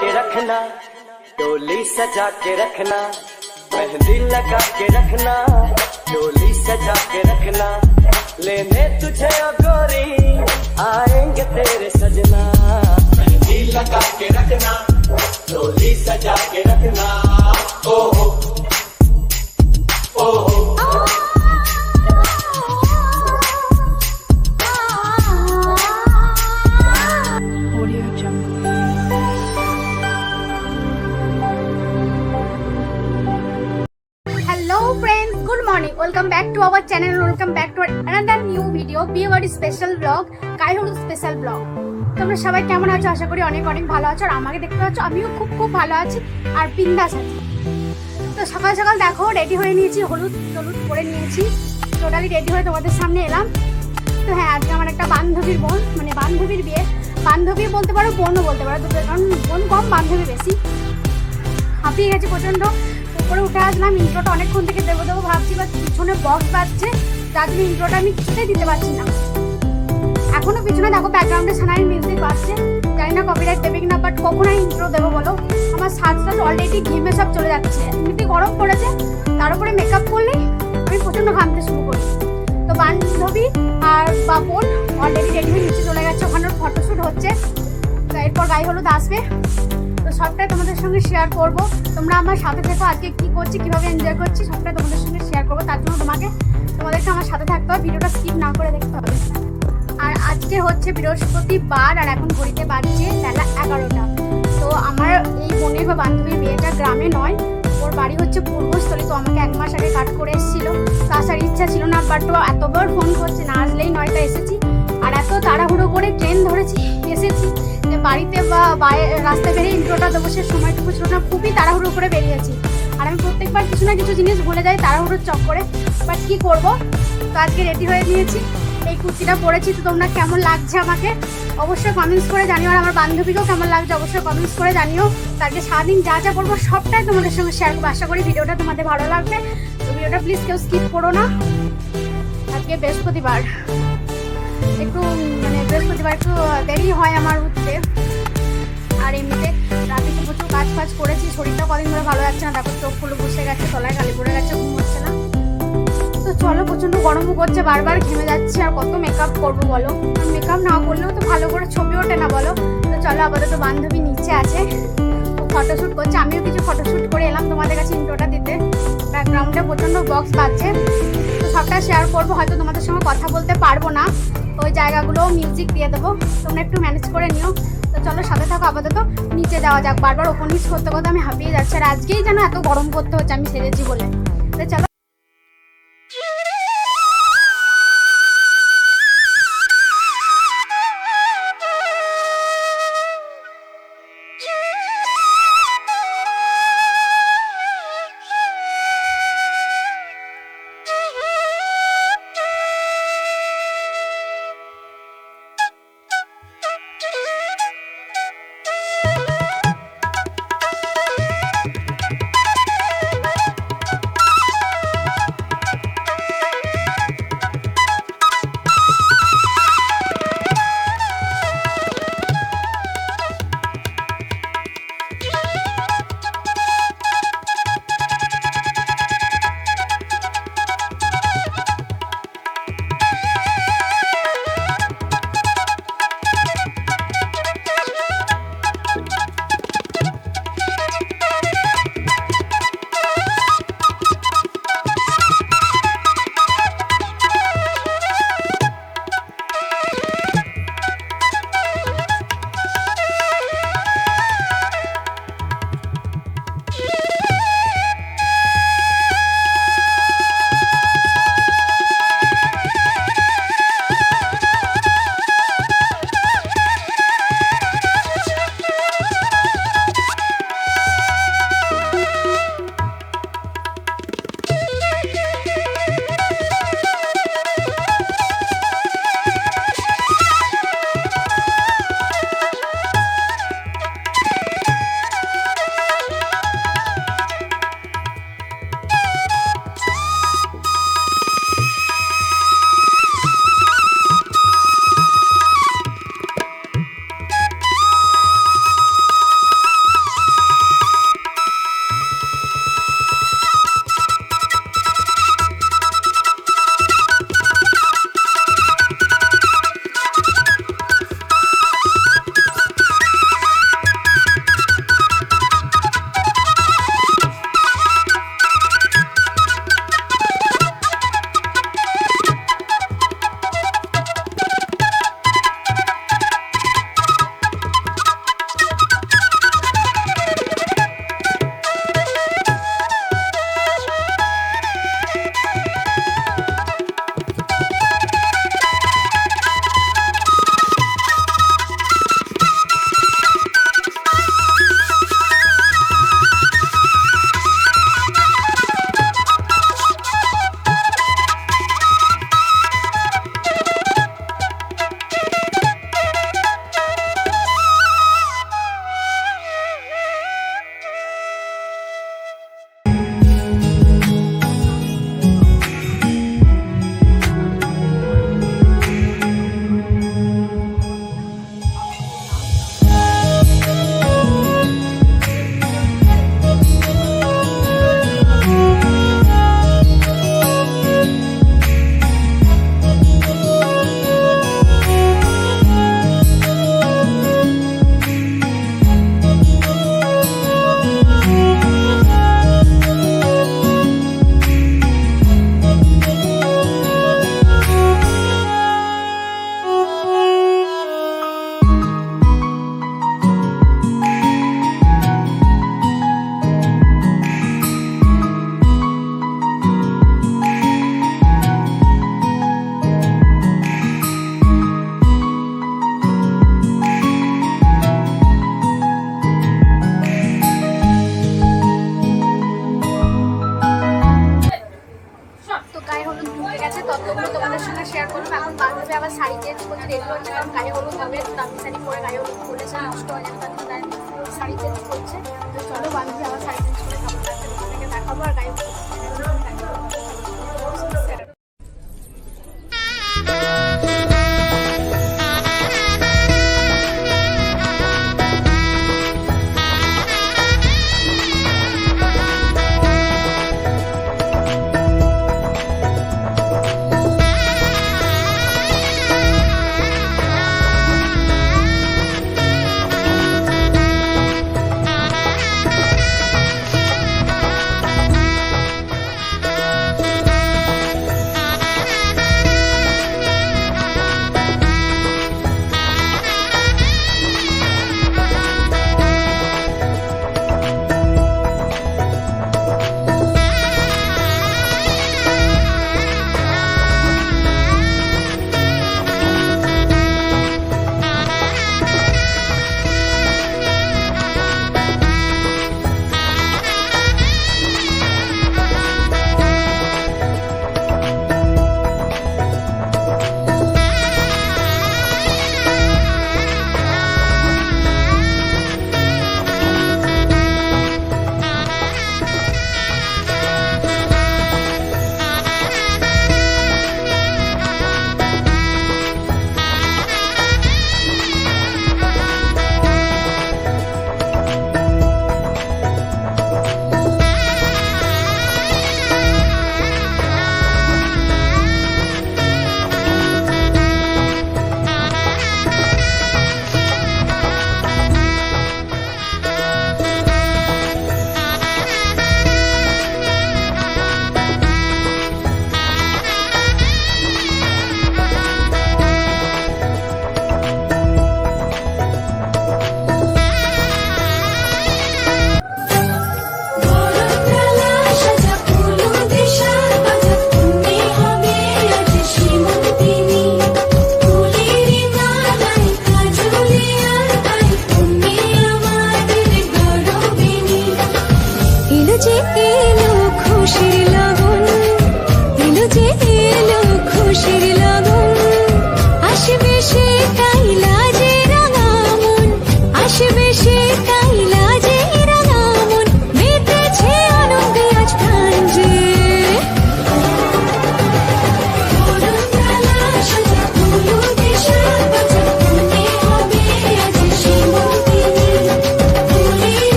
के रखना, डोली सजा के रखना, मेहंदी लगा के रखना, डोली सजा के रखना, लेने तुझे ओ गोरी आएंगे तेरे सजना। मेहंदी लगा के रखना, डोली सजा के रखना, ओहो ओहो। Welcome back to our channel and welcome back to another new video, Biye special vlog, গায়ে হলুদ স্পেশাল ব্লগ। তোমরা সবাই কেমন আছো? আশা করি অনেক অনেক ভালো আছো। আর আমাকে দেখতে পাচ্ছ আমিও খুব খুব ভালো আছি আর বিন্দাস আছি। তো সকাল সকাল দেখো রেডি হয়ে নিয়েছি, হলুদ টলুদ করে নিয়েছি, টোটালি রেডি হয়ে তোমাদের সামনে এলাম। তো হ্যাঁ, আজকে আমার একটা বান্ধবীর বোন, মানে বান্ধবীর বিয়ে। বান্ধবী বলতে পারো, বোনও বলতে পারো, দুটো, কারণ বোন কম বান্ধবী বেশি। হাঁপিয়ে গেছি প্রচণ্ড। উপরে উঠে আসলাম, ইন্ট্রোটা অনেকক্ষণ থেকে দেবো ভাবছি, বা পিছনে বক্স বাজছে, যার জন্য ইন্ট্রোটা আমি কিছুতেই দিতে পারছি না। এখনো পিছনে দেখো ব্যাকগ্রাউন্ডে সানাই মিউজিক বাজছে, জানি না কপিরাইট দেবে কিনা, বাট কখন আমি ইন্ট্রো দেবো বলো? আমার সাজটা অলরেডি ঘেমে সব চলে যাচ্ছে, এমনিতে গরম পড়েছে, তার উপরে মেকআপ করলেই আমি প্রচণ্ড ঘামতে শুরু করি। তো বান্ধবী আর বা বোন অলরেডি রেডি হয়ে নিচে চলে গেছে, ওখানে ফটোশ্যুট হচ্ছে, এরপর গায়ে হলুদ আসবে। তো সবটাই তোমাদের সঙ্গে শেয়ার করবো, তোমরা আমার সাথে থেকো। আজকে কী করছি, কীভাবে এনজয় করছি, সবটাই তোমাদের সঙ্গে শেয়ার করবো। তার জন্য তোমাদেরকে আমার সাথে থাকতে হবে, ভিডিওটা স্কিপ না করে দেখতে হবে। আর আজকে হচ্ছে বৃহস্পতিবার, আর এখন ঘড়িতে বাজছে বেলা 11টা। তো আমার এই বোনের বা বান্ধবীর বিয়েটা গ্রামে নয়, ওর বাড়ি হচ্ছে পূর্বস্থলী। তো আমাকে 1 মাস আগে কাট করে এসেছিলো, তো আসার ইচ্ছা ছিল না, বাট ও এতবার ফোন করছে, না আসলেই 9টা এসেছি। আর এত তাড়াহুড়ো করে ট্রেন ধরেছি এসেছি, বাড়িতে বা রাস্তায় বেরিয়ে ইন্ট্রোটা দেবো সে সময়টুকু ছিল না, খুবই তাড়াহুড়ো করে বেরিয়েছি। আর আমি প্রত্যেকবার কিছু না কিছু জিনিস ভুলে যাই তাড়াহুড়োর চক্করে, বাট কী করবো। তো আজকে রেডি হয়ে নিয়েছি, এই কুর্তিটা পরেছি। তো তোমরা কেমন লাগছে আমাকে অবশ্যই কমেন্টস করে জানিও, আর আমার বান্ধবীকেও কেমন লাগছে অবশ্যই কমেন্টস করে জানিও। তাকে সারাদিন যা যা করবো সবটাই তোমাদের সঙ্গে শেয়ার করবো। আশা করি ভিডিওটা তোমাদের ভালো লাগবে। তো ভিডিওটা প্লিজ কেউ স্কিপ করো না। আজকে বৃহস্পতিবার, একটু মানে বৃহস্পতিবার একটু দেরি হয় আমার উঠতে, আর এমনিতে রাতে তো প্রচুর কাজ ফাজ করেছি, শরীরটা কদিন ধরে ভালো যাচ্ছে না, দেখো চোখ ফুলো বসে গেছে, তলায় কালি পড়ে গেছে, ঘুম হচ্ছে না। তো চলো, প্রচণ্ড গরমও করছে, বারবার ঘেমে যাচ্ছে, আর কত মেকআপ করবো বলো? মেকআপ না করলেও তো ভালো করে ছবি ওঠে না বলো? তো চলো, আপাতত বান্ধবী নিচে আছে, ও ফটোশ্যুট করছে, আমিও কিছু ফটোশ্যুট করে এলাম তোমাদের কাছে ইন্ট্রোটা দিতে। ব্যাকগ্রাউন্ডে প্রচণ্ড বক্স বাজছে, তো সবটা শেয়ার করবো। হয়তো তোমাদের সঙ্গে কথা বলতে পারবো না, ওই জায়গাগুলো মিউজিক দিয়ে দেবো, তোমরা একটু ম্যানেজ করে নিও। তো চলো সাথে থাকো, আপাতত নিচে যাওয়া যাক। বারবার ওপর নিচ করতে করতে আমি হাঁপিয়ে যাচ্ছি, আর আজকেই যেন এত গরম করতে হচ্ছে আমি সেরেছি বলে। তো চলো। শাড়ি পরে গায়ে হলুদ বলেছে নষ্ট হয়ে যাবে, তার জন্য শাড়ি চেঞ্জ করছে। তো চলো বান্ধবী আবার শাড়ি চেঞ্জ করে খাবার দেখাবো আর গায়ে হলুদ।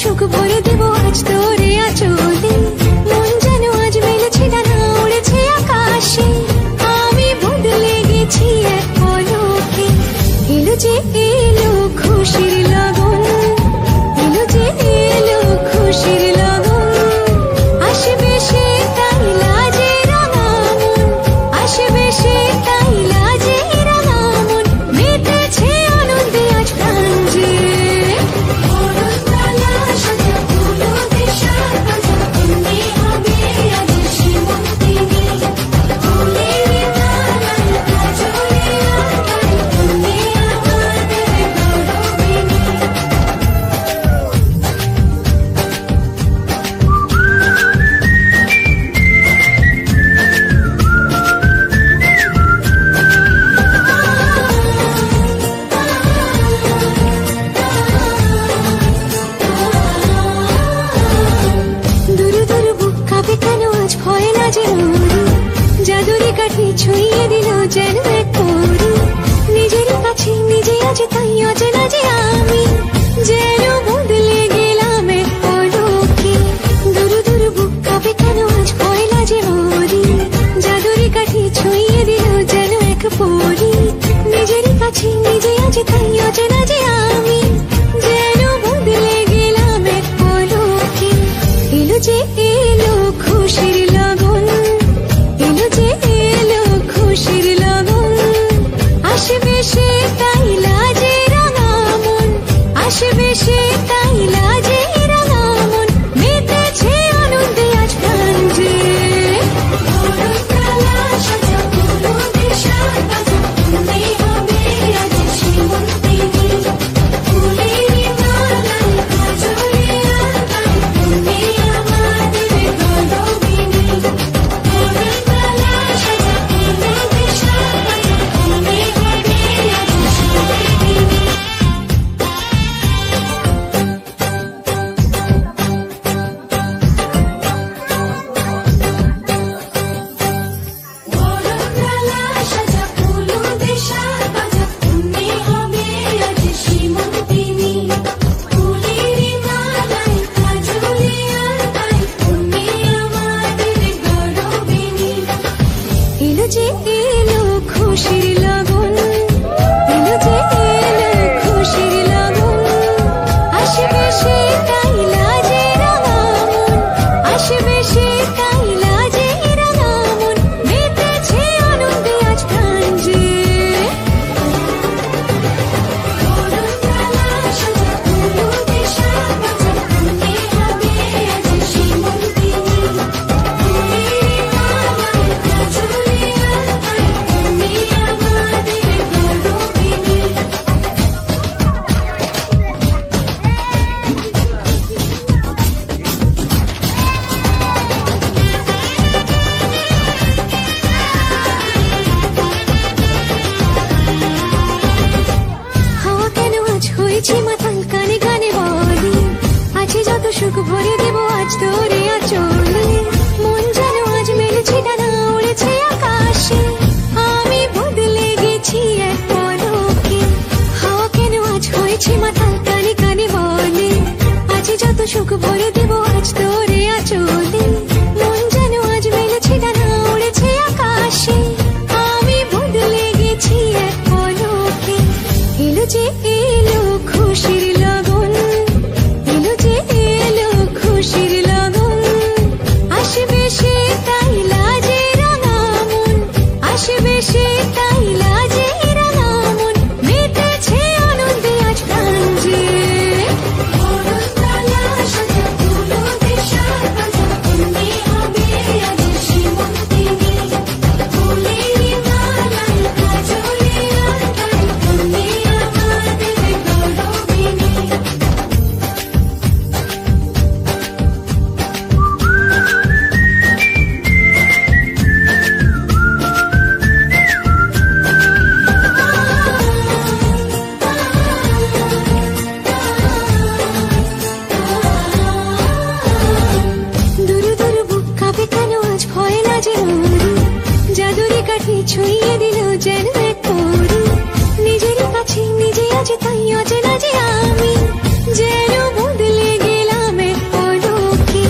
সুখ ভরে দেব আজ তোরে আচলে, মন যেন আজ মেলেছে ডানা উড়েছে আকাশে, আমি বদলে গেছি এক পলকে। এলো যে এলো খুশির লগন, এলো যে এলো খুশির লগন, আসবে সে তাই লাজে রাঙা মন, আসবে সে তাই লাজে রাঙা মন, মেতেছে আনন্দে আজ প্রাণ যে। জাদুরি কাঠি ছুঁয়ে দিল যেন এক পরি, নিজের কাছে নিজে আজ তাই অচেনা যে আমি, যেন বদলে গেলাম এক পলকে। দুরু দুরু বুক কাঁপে কেন আজ পয়লা যে মরি, জাদুরি কাঠি ছুঁয়ে দিল যেন এক পরি, নিজের কাছে নিজে আজ তাই অচেনা যে আমি, যেন বদলে গেলাম এক পলকে। যে এলো খুশির লগন, এলো যে এলো খুশির লগন, আসবে সে তাই লাজে রাঙা মন, আসবে সে তাই লাজে রাঙা মন, মেতেছে আনন্দে আজ প্রাণ যে। বরণডালা সাজা ফুলুদের সাজ বাজা, তুমি হবে আজ শ্রীমন্তিনী, ফুলের মালায় কাজলে আলতায়, তুমি আমাদের গৌরবিনী। বরণডালা সাজা ফুলুদের সাজ বাজা, তুমি হবে আজ শ্রীমন্তিনী। বরণডালা সাজা ফুলুদের সাজ বাজা, তুমি হবে আজ শ্রীমন্তিনী, ফুলের মালায় কাজলে আলতায়, তুমি আমাদের গৌরবিনী। এলো যে এলো খুশির লগন, এলো যে এলো খুশির লগন, আসবে সে তাই লাজে রাঙা মন, আসবে সে তাই লাজে রাঙা মন, মেতেছে আনন্দে আজ প্রাণ যে। বরণডালা সাজা ফুলুদের সাজ বাজা, তুমি হবে আজ শ্রীমন্তিনী, ফুলের মালায় কাজলে আলতায়, তুমি আমাদের গৌরবিনী। হাওয়া কেন আজ হয়েছে মাতাল, কানে কানে বলি, আছে যত সুখ ভরে দেব আজ তোরে আঁচলে, মন যেন আজ মেলেছে ডানা, উড়েছে আকাশে, আমি বদলে গেছি এক পলকে। হাওয়া কেন আজ হয়েছে মাতাল, কানে কানে বলে, আছে যত সুখ ভরে দেব আজ তোরে আঁচলে, মন যেন আজ মেলেছে ডানা, উড়েছে আকাশে, আমি বদলে গেছি এক পলকে। এলো যে এলো খুশির লগন, এলো যে এলো খুশির লগন, আসবে সে তাই লাজে রাঙা মন, আসবে সে তাই লাজে রাঙা মন, মেতেছে আনন্দে আজ প্রাণ যে। বরণডালা সাজা ফুলুদের সাজ বাজা, তুমি হবে আজ শ্রীমন্তিনী, ফুলের মালায় কাজলে আলতায়, তুমি আমাদের গৌরবিনী। দুরু দুরু বুক কাঁপে কেন আজ ভয় লাজে মরি, জাদুরি কাঠি ছুঁয়ে দিল যেন এক পরি, নিজের কাছে নিজে আজ তাই অচেনা যে আমি, যেন বদলে গেলাম এক পলকে।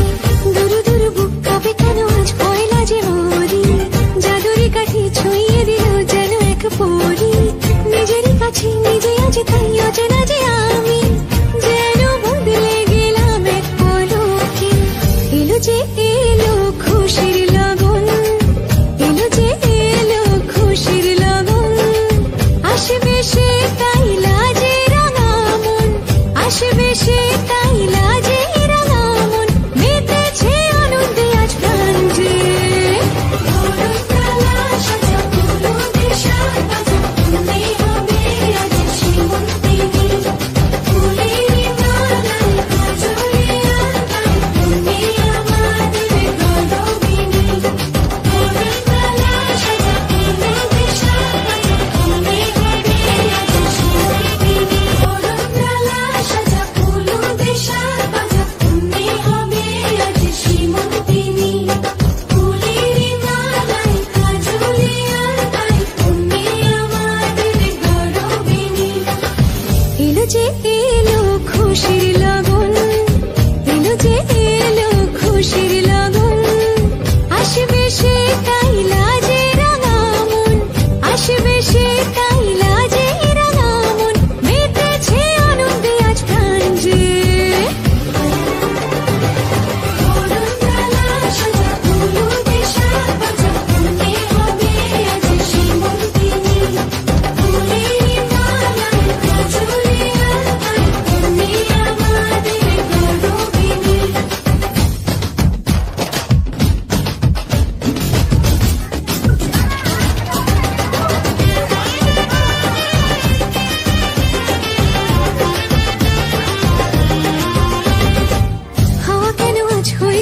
দুরু দুরু বুক কাঁপে কেন আজ ভয় লাজে মরি, জাদুরি কাঠি ছুঁয়ে দিল যেন এক পরি, নিজের কাছে নিজে আজ তাই অচেনা যে আমি, যেন বদলে গেলাম এক পলকে। এলো যে এলো খুশির লগন, এলো যে এলো খুশির লগন, আসবে সে তাই লাজে রাঙা মন, আসবে সে তাই লাজে রাঙা মন, মেতেছে আনন্দে আজ প্রাণ যে। বরণডালা সাজা ফুলুদের সাজ বাজা, তুমি হবে আজ শ্রীমন্তিনী, ফুলের মালায় কাজলে আলতায়, তুমি আমাদের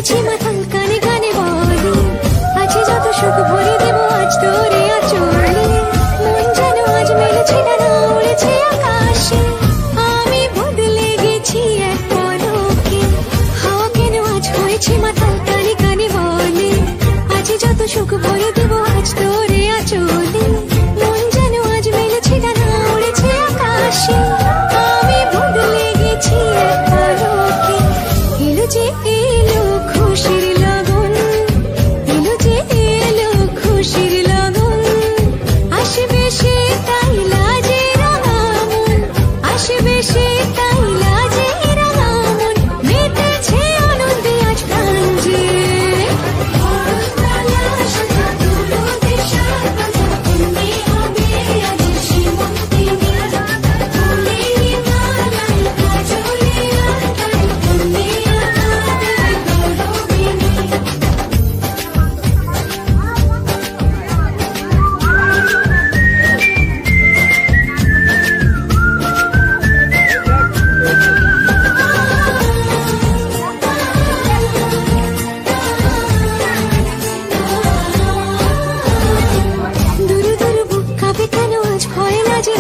হয়েছি মাতাল কানে কানে বলি আছে যত সুখ ভরে দেবো আজ তোরে আচলে মন যেন আজ মেলেছে ডানা উড়েছে আকাশে আমি বদলে গেছি এক পলকে হাওয়া কেন আজ হয়েছে মাতাল কানে কানে বলে আছে যত সুখ ভরে দেবো আজ তোরে আচলে মন যেন আজ মেলেছে ডানা উড়েছে আকাশে আমি বদলে গেছি এক পলকে এলো যে এলো খুশির লগন এলো যে এলো খুশির লগন আসবে সে তাই লাজে রাঙামন আসবে সে তাই লাজে রাঙামন মেতেছে আনন্দে আজ প্রাণ যে দুরু দুরু বুক কাঁপে কেন আজ ভয় না যে